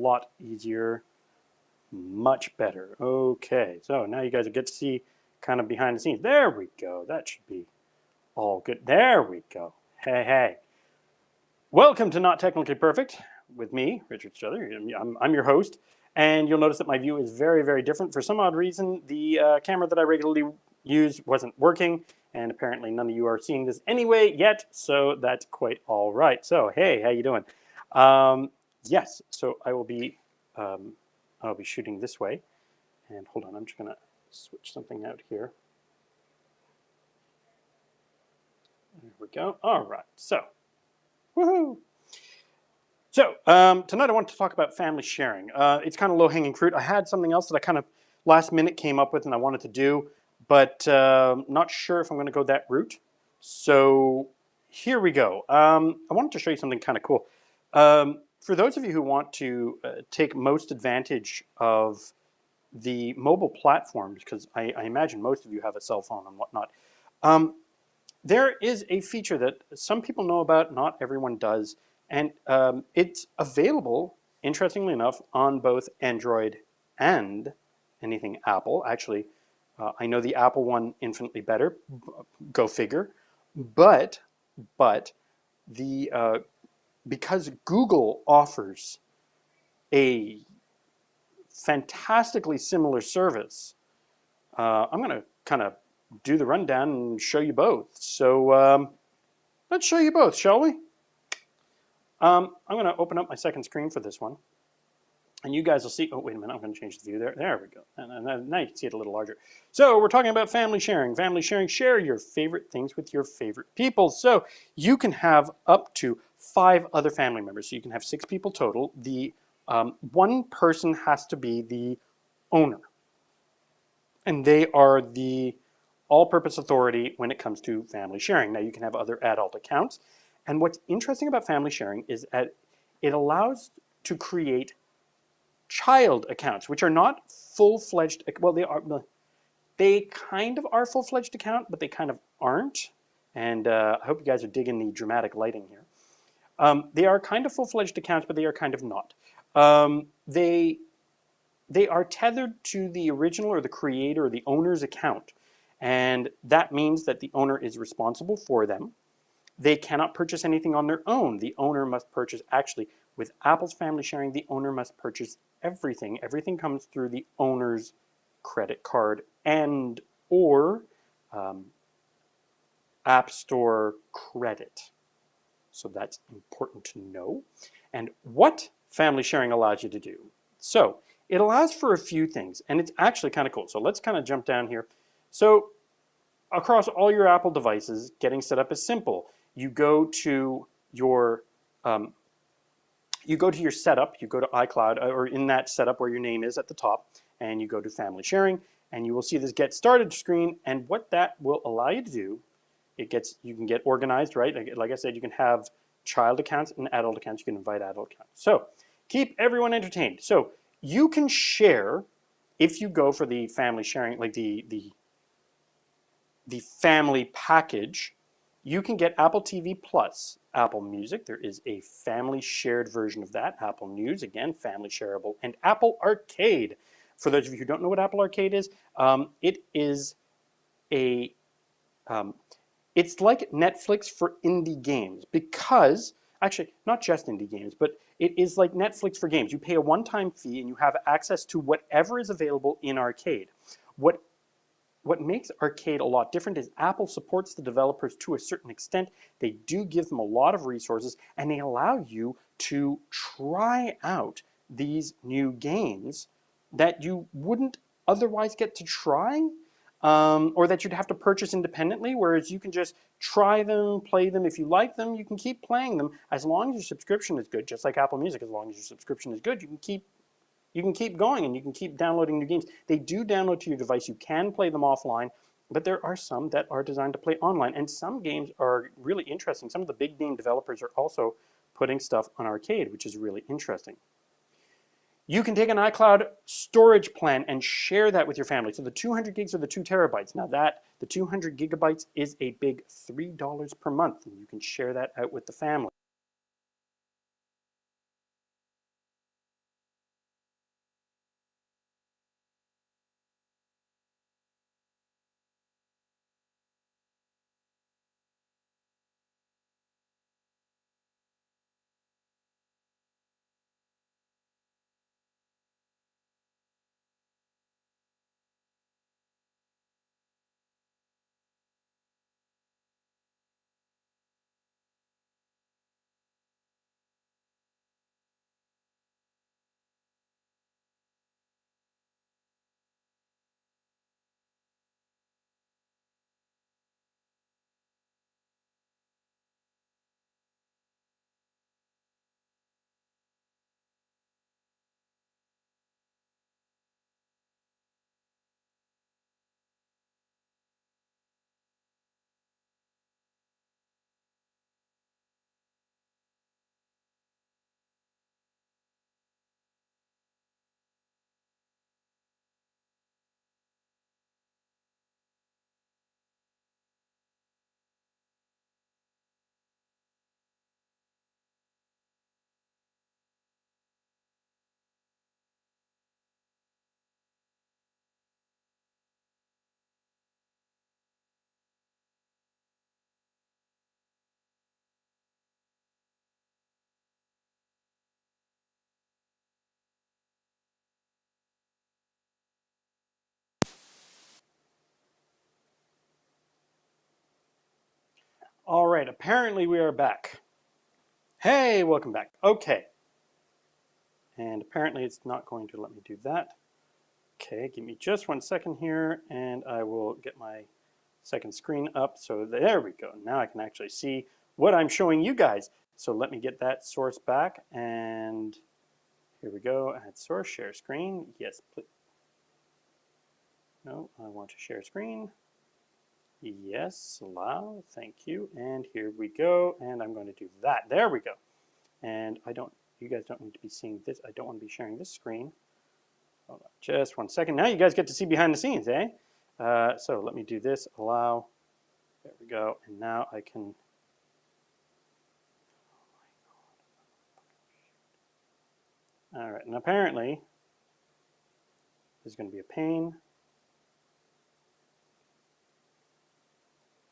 lot easier, much better. Okay, so now you guys get to see kind of behind the scenes. There we go. That should be all good. There we go. Hey, hey. Welcome to Not Technically Perfect with me, Richard Struther. I'm your host, and you'll notice that my view is very, very different. For some odd reason, the camera that I regularly use wasn't working, and apparently none of you are seeing this anyway yet, so that's quite all right. So, hey, how you doing? Yes, so I'll be shooting this way, and hold on, I'm just gonna switch something out here. There we go. All right, so, woohoo! So tonight I want to talk about family sharing. It's kind of low-hanging fruit. I had something else that I kind of last minute came up with and I wanted to do, but not sure if I'm going to go that route. So here we go. I wanted to show you something kind of cool. For those of you who want to take most advantage of the mobile platforms, because I imagine most of you have a cell phone and whatnot, there is a feature that some people know about, not everyone does, and it's available, interestingly enough, on both Android and anything Apple. Actually, I know the Apple one infinitely better, go figure, but the because Google offers a fantastically similar service, I'm going to kind of do the rundown and show you both. So let's show you both, shall we? I'm going to open up my second screen for this one. And you guys will see, oh, wait a minute, I'm going to change the view there. There we go. And now you can see it a little larger. So we're talking about family sharing. Family sharing, share your favorite things with your favorite people. So you can have up to 5 other family members. So you can have 6 people total. The one person has to be the owner. And they are the all-purpose authority when it comes to family sharing. Now you can have other adult accounts. And what's interesting about family sharing is that it allows to create child accounts, which are not full-fledged, well, they kind of are full-fledged account, but they kind of aren't. And I hope you guys are digging the dramatic lighting here. They are kind of full-fledged accounts, but they are kind of not. They are tethered to the original or the creator or the owner's account. And that means that the owner is responsible for them. They cannot purchase anything on their own. The owner must purchase, actually, with Apple's family sharing, the owner must purchase everything. Everything comes through the owner's credit card and or App Store credit. So that's important to know. And what family sharing allows you to do. So it allows for a few things, and it's actually kind of cool. So let's kind of jump down here. So across all your Apple devices, getting set up is simple. You go to your setup, you go to iCloud, or in that setup where your name is at the top, and you go to family sharing, and you will see this get started screen. And what that will allow you to do, you can get organized, right? Like I said, you can have child accounts and adult accounts. You can invite adult accounts. So keep everyone entertained. So you can share, if you go for the family sharing, like the family package, you can get Apple TV Plus, Apple Music. There is a family shared version of that. Apple News, again, family shareable, and Apple Arcade. For those of you who don't know what Apple Arcade is, it is a it's like Netflix for indie games because, actually, not just indie games, but it is like Netflix for games. You pay a one-time fee and you have access to whatever is available in Arcade. What makes Arcade a lot different is Apple supports the developers to a certain extent. They do give them a lot of resources, and they allow you to try out these new games that you wouldn't otherwise get to try, or that you'd have to purchase independently, whereas you can just try them, play them. If you like them, you can keep playing them as long as your subscription is good, just like Apple Music. As long as your subscription is good, you can keep going and you can keep downloading new games. They do download to your device. You can play them offline, but there are some that are designed to play online. And some games are really interesting. Some of the big name developers are also putting stuff on Arcade, which is really interesting. You can take an iCloud storage plan and share that with your family. So the 200 gigs or the 2 terabytes. Now the 200 gigabytes is a big $3 per month, and you can share that out with the family. All right, apparently we are back. Hey, welcome back. Okay. And apparently it's not going to let me do that. Okay, give me just 1 second here and I will get my second screen up. So there we go. Now I can actually see what I'm showing you guys. So let me get that source back and here we go. Add source, share screen. Yes, please. No, I want to share screen. Yes, allow, thank you. And here we go. And I'm going to do that. There we go. And you guys don't need to be seeing this. I don't want to be sharing this screen. Hold on just 1 second. Now you guys get to see behind the scenes, eh? So let me do this, allow. There we go. And now I can. All right, and apparently this is going to be a pain.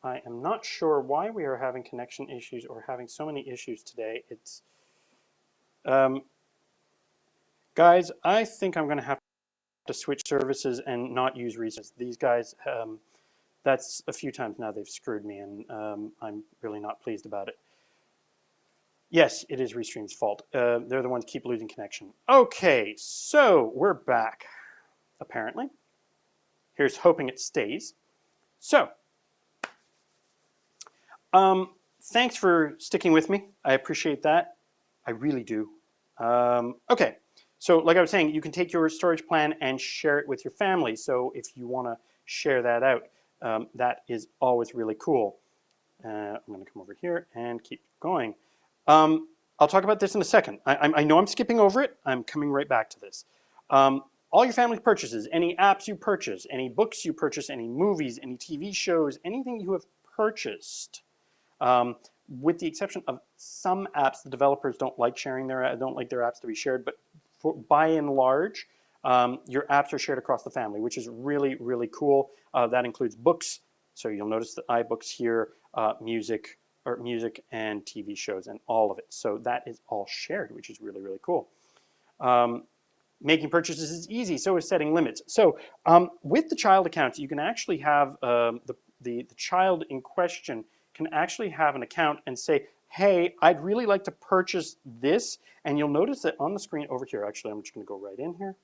I am not sure why we are having connection issues or having so many issues today. It's, guys, I think I'm going to have to switch services and not use Resource. These guys, that's a few times now they've screwed me, and I'm really not pleased about it. Yes, it is Restream's fault. They're the ones keep losing connection. Okay, so we're back, apparently. Here's hoping it stays. So, thanks for sticking with me. I appreciate that. I really do. Okay, so like I was saying, you can take your storage plan and share it with your family. So if you want to share that out, that is always really cool. I'm going to come over here and keep going. I'll talk about this in a second. I know I'm skipping over it. I'm coming right back to this. All your family purchases, any apps you purchase, any books you purchase, any movies, any TV shows, anything you have purchased, with the exception of some apps, the developers don't like don't like their apps to be shared, but by and large, your apps are shared across the family, which is really, really cool. That includes books. So you'll notice the iBooks here, music and TV shows and all of it. So that is all shared, which is really, really cool. Making purchases is easy, so is setting limits. So with the child accounts, you can actually have the child in question can actually have an account and say, hey, I'd really like to purchase this. And you'll notice that on the screen over here, actually, I'm just going to go right in here.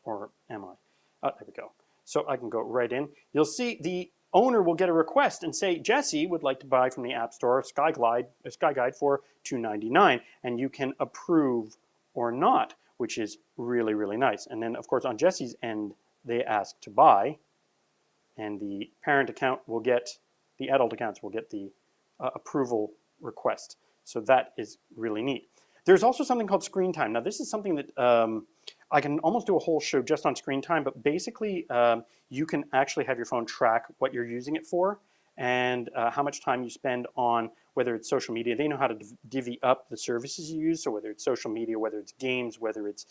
Or am I? Oh, there we go. So I can go right in. You'll see the owner will get a request and say, Jesse would like to buy from the App Store Skyguide for $2.99. And you can approve or not, which is really, really nice. And then, of course, on Jesse's end, they ask to buy. And the parent account will get, the adult accounts will get the approval request. So that is really neat. There's also something called screen time. Now this is something that I can almost do a whole show just on screen time, but basically you can actually have your phone track what you're using it for and how much time you spend on whether it's social media. They know how to divvy up the services you use, so whether it's social media, whether it's games, whether it's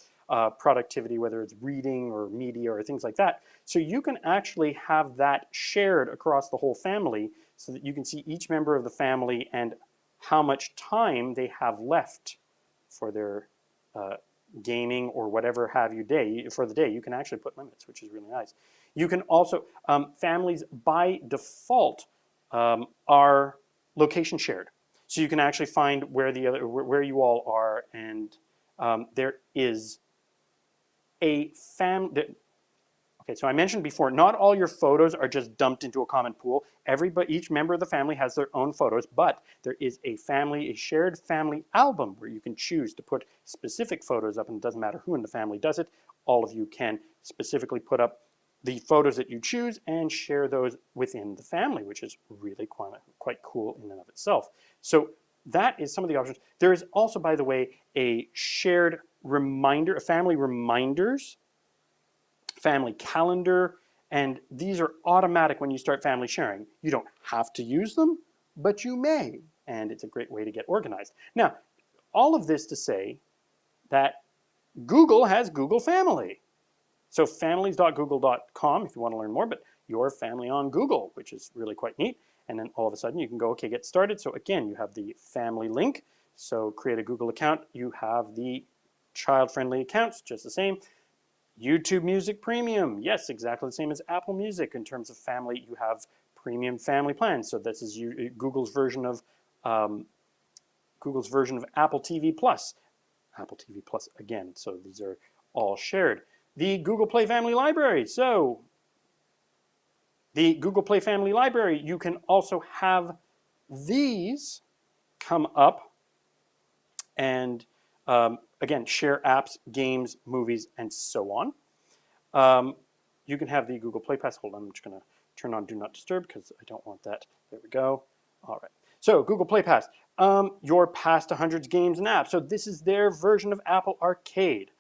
productivity, whether it's reading or media or things like that. So you can actually have that shared across the whole family so that you can see each member of the family and how much time they have left for their gaming or whatever have you day for the day. You can actually put limits, which is really nice. You can also, families by default are location shared. So you can actually find where where you all are, and there is a okay, so I mentioned before, not all your photos are just dumped into a common pool. Each member of the family has their own photos, but there is a shared family album where you can choose to put specific photos up, and it doesn't matter who in the family does it. All of you can specifically put up the photos that you choose and share those within the family, which is really quite cool in and of itself. So that is some of the options. There is also, by the way, a shared reminder, a family reminders, family calendar, and these are automatic when you start family sharing. You don't have to use them, but you may, and it's a great way to get organized. Now, all of this to say that Google has Google Family. So families.google.com if you want to learn more, but your family on Google, which is really quite neat. And then all of a sudden you can go, okay, get started. So again, you have the family link. So create a Google account. You have the child-friendly accounts, just the same. YouTube Music Premium, yes, exactly the same as Apple Music in terms of family. You have premium family plans. So this is Google's version of Apple TV Plus. Apple TV Plus again. So these are all shared. The Google Play Family Library. So the Google Play Family Library, you can also have these come up and again, share apps, games, movies, and so on. You can have the Google Play Pass. Hold on, I'm just going to turn on Do Not Disturb because I don't want that. There we go. All right. So Google Play Pass, your past 100 games and apps. So this is their version of Apple Arcade.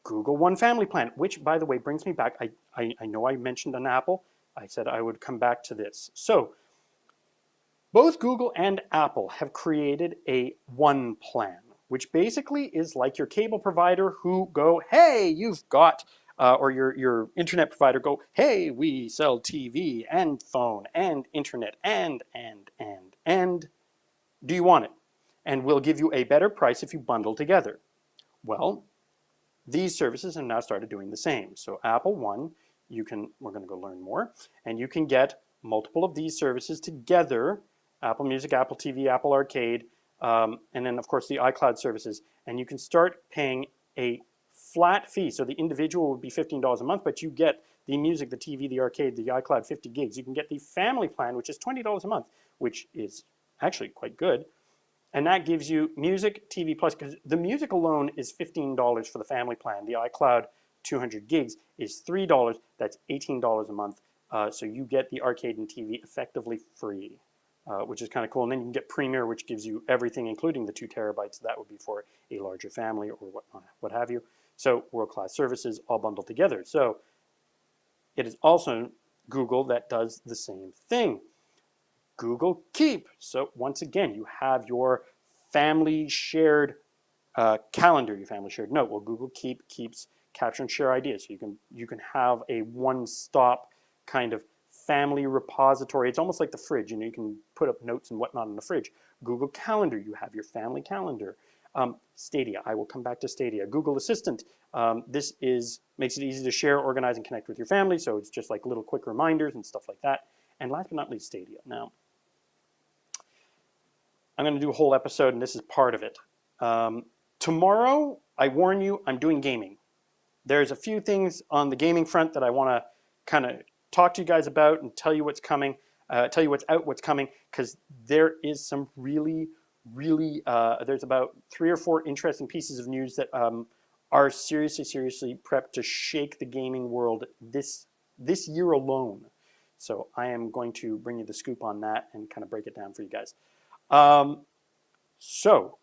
Google One Family Plan, which, by the way, brings me back. I know I mentioned an Apple. I said I would come back to this. So both Google and Apple have created a One Plan, which basically is like your cable provider who go, hey, you've got, or your internet provider go, hey, we sell TV and phone and internet and, do you want it? And we'll give you a better price if you bundle together. Well, these services have now started doing the same. So Apple One, we're going to go learn more, and you can get multiple of these services together, Apple Music, Apple TV, Apple Arcade, and then of course the iCloud services, and you can start paying a flat fee. So the individual would be $15 a month, but you get the music, the TV, the arcade, the iCloud 50 gigs. You can get the family plan, which is $20 a month, which is actually quite good. And that gives you music, TV Plus, because the music alone is $15 for the family plan. The iCloud 200 gigs is $3. That's $18 a month. So you get the arcade and TV effectively free, which is kind of cool. And then you can get Premiere, which gives you everything, including the 2 terabytes. That would be for a larger family or what have you. So world-class services all bundled together. So it is also Google that does the same thing. Google Keep. So once again, you have your family shared calendar, your family shared note. Well, Google Keep keeps capture and share ideas. So you can have a one-stop kind of family repository. It's almost like the fridge. You can put up notes and whatnot in the fridge. Google Calendar, you have your family calendar. Stadia, I will come back to Stadia. Google Assistant, this makes it easy to share, organize, and connect with your family. So it's just like little quick reminders and stuff like that. And last but not least, Stadia. Now, I'm going to do a whole episode, and this is part of it. Tomorrow, I warn you, I'm doing gaming. There's a few things on the gaming front that I want to kind of talk to you guys about and tell you what's coming, tell you what's out, what's coming, because there is some really, there's about 3 or 4 interesting pieces of news that are seriously prepped to shake the gaming world this year alone. So I am going to bring you the scoop on that and kind of break it down for you guys. So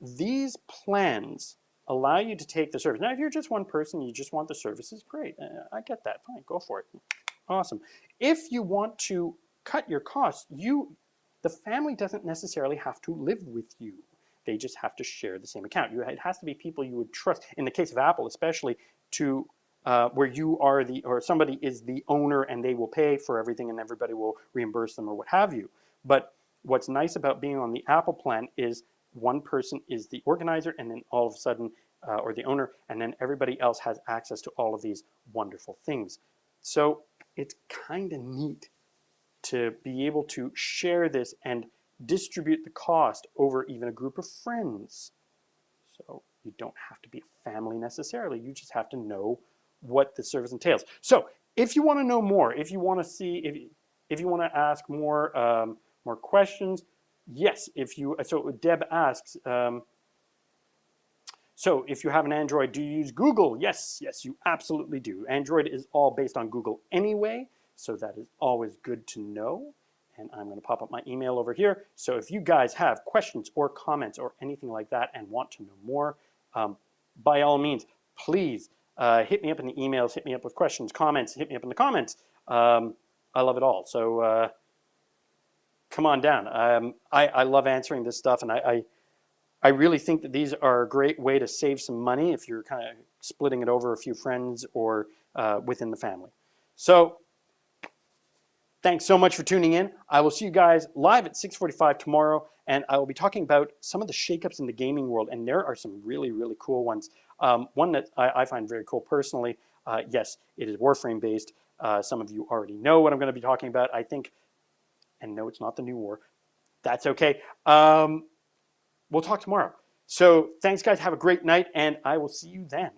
these plans allow you to take the service. Now, if you're just one person, you just want the services, great. I get that. Fine, go for it. Awesome. If you want to cut your costs, the family doesn't necessarily have to live with you. They just have to share the same account. It has to be people you would trust. In the case of Apple, especially, to where you are or somebody is the owner and they will pay for everything and everybody will reimburse them or what have you. But what's nice about being on the Apple plan is one person is the organizer and then all of a sudden, or the owner, and then everybody else has access to all of these wonderful things. So it's kind of neat to be able to share this and distribute the cost over even a group of friends. So you don't have to be a family necessarily. You just have to know what the service entails. So if you want to know more, if you want to see, if you want to ask more more questions, yes. So Deb asks, so if you have an Android, do you use Google? Yes, you absolutely do. Android is all based on Google anyway, so that is always good to know. And I'm going to pop up my email over here. So if you guys have questions or comments or anything like that and want to know more, by all means, please hit me up in the emails, hit me up with questions, comments, hit me up in the comments. I love it all. So come on down. I love answering this stuff, and I really think that these are a great way to save some money if you're kind of splitting it over a few friends or within the family. So Thanks so much for tuning in. I will see you guys live at 6:45 tomorrow, and I will be talking about some of the shakeups in the gaming world, and there are some really, really cool ones. One that I find very cool personally, yes, it is Warframe based. Some of you already know what I'm going to be talking about, I think, and no, it's not the new war. That's okay. We'll talk tomorrow. So thanks, guys. Have a great night, and I will see you then.